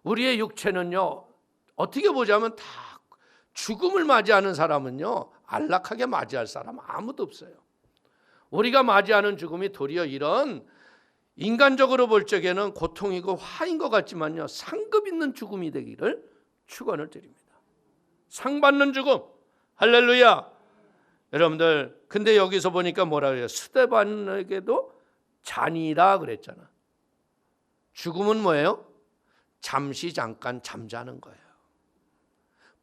우리의 육체는요, 어떻게 보자면 다 죽음을 맞이하는 사람은요, 안락하게 맞이할 사람 아무도 없어요. 우리가 맞이하는 죽음이 도리어 이런 인간적으로 볼 적에는 고통이고 화인 것 같지만요, 상급 있는 죽음이 되기를 축원을 드립니다. 상 받는 죽음. 할렐루야. 여러분들, 근데 여기서 보니까 뭐라 그래요? 스데반에게도 잔이라 그랬잖아. 죽음은 뭐예요? 잠시 잠깐 잠자는 거예요.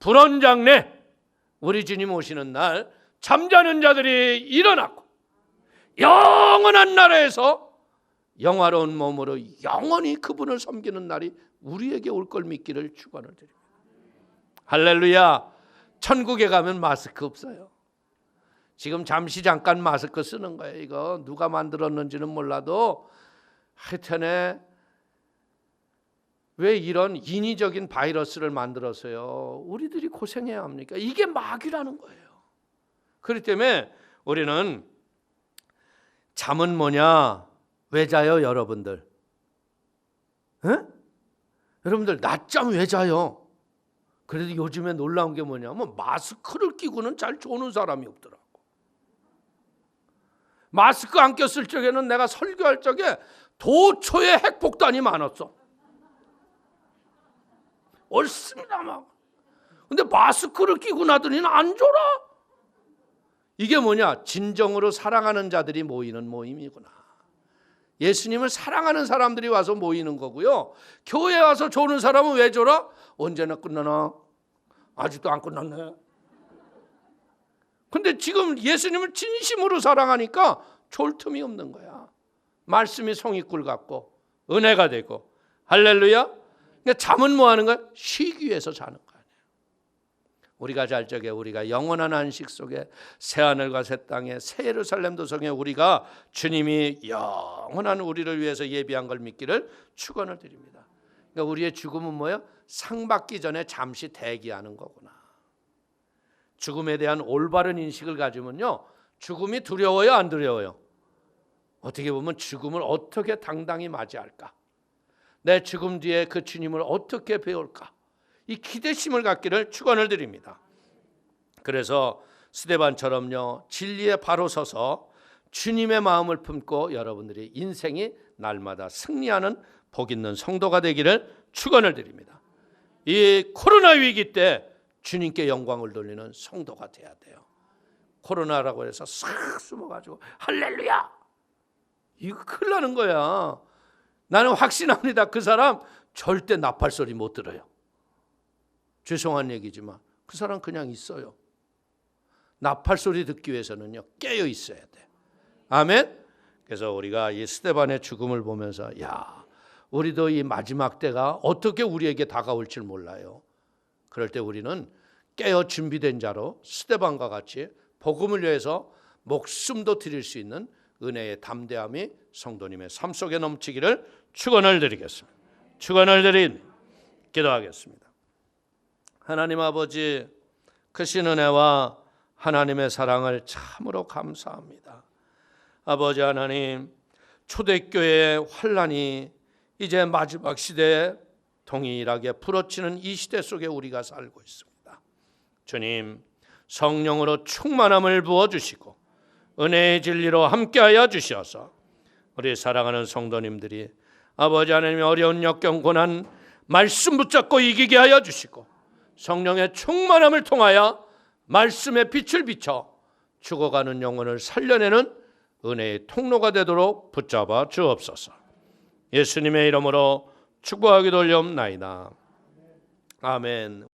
불언장래, 우리 주님 오시는 날 잠자는 자들이 일어나고 영원한 나라에서 영화로운 몸으로 영원히 그분을 섬기는 날이 우리에게 올 걸 믿기를 축원을 드립니다. 할렐루야. 천국에 가면 마스크 없어요. 지금 잠시 잠깐 마스크 쓰는 거예요. 이거 누가 만들었는지는 몰라도 하여튼에 왜 이런 인위적인 바이러스를 만들었어요? 우리들이 고생해야 합니까? 이게 마귀라는 거예요. 그렇기 때문에 우리는 잠은 뭐냐? 왜 자요, 여러분들? 에? 여러분들 낮잠 왜 자요? 그래도 요즘에 놀라운 게 뭐냐면 마스크를 끼고는 잘 조는 사람이 없더라고. 마스크 안 꼈을 적에는 내가 설교할 적에 도초에 핵폭탄이 많았어. 옳습니다 막. 근데 마스크를 끼고 나더니 안 졸아. 이게 뭐냐? 진정으로 사랑하는 자들이 모이는 모임이구나. 예수님을 사랑하는 사람들이 와서 모이는 거고요. 교회 와서 조는 사람은 왜 졸아? 언제나 끝나나? 아직도 안 끝났네. 근데 지금 예수님을 진심으로 사랑하니까 졸 틈이 없는 거야. 말씀이 송이꿀 같고 은혜가 되고. 할렐루야. 그러니까 잠은 뭐 하는 거야? 쉬기 위해서 자는 거 아니에요. 우리가 잘 적에 우리가 영원한 안식 속에 새하늘과 새 땅에 새 예루살렘 도성에 우리가 주님이 영원한 우리를 위해서 예비한 걸 믿기를 축원을 드립니다. 그러니까 우리의 죽음은 뭐예요? 상 받기 전에 잠시 대기하는 거구나. 죽음에 대한 올바른 인식을 가지면요, 죽음이 두려워요, 안 두려워요? 어떻게 보면 죽음을 어떻게 당당히 맞이할까? 내 죽음 뒤에 그 주님을 어떻게 배울까? 이 기대심을 갖기를 축원을 드립니다. 그래서 스데반처럼요, 진리에 바로 서서 주님의 마음을 품고 여러분들이 인생이 날마다 승리하는 복 있는 성도가 되기를 축원을 드립니다. 이 코로나 위기 때 주님께 영광을 돌리는 성도가 돼야 돼요. 코로나라고 해서 싹 숨어가지고 할렐루야, 이거 큰일 나는 거야. 나는 확신합니다. 그 사람 절대 나팔 소리 못 들어요. 죄송한 얘기지만 그 사람 그냥 있어요. 나팔 소리 듣기 위해서는요, 깨어 있어야 돼. 아멘. 그래서 우리가 이 스데반의 죽음을 보면서, 야, 우리도 이 마지막 때가 어떻게 우리에게 다가올지 몰라요. 그럴 때 우리는 깨어 준비된 자로 스데반과 같이 복음을 위해서 목숨도 드릴 수 있는 은혜의 담대함이 성도님의 삶 속에 넘치기를 축원을 드리겠습니다. 축원을 드린 기도하겠습니다. 하나님 아버지, 크신 은혜와 하나님의 사랑을 참으로 감사합니다. 아버지 하나님, 초대교회의 환란이 이제 마지막 시대에 동일하게 부러치는 이 시대 속에 우리가 살고 있습니다. 주님, 성령으로 충만함을 부어주시고 은혜의 진리로 함께하여 주셔서 우리 사랑하는 성도님들이 아버지 하나님의 어려운 역경 고난 말씀 붙잡고 이기게 하여 주시고 성령의 충만함을 통하여 말씀의 빛을 비춰 죽어가는 영혼을 살려내는 은혜의 통로가 되도록 붙잡아 주옵소서. 예수님의 이름으로 축복하기도 올려옵나이다. 아멘.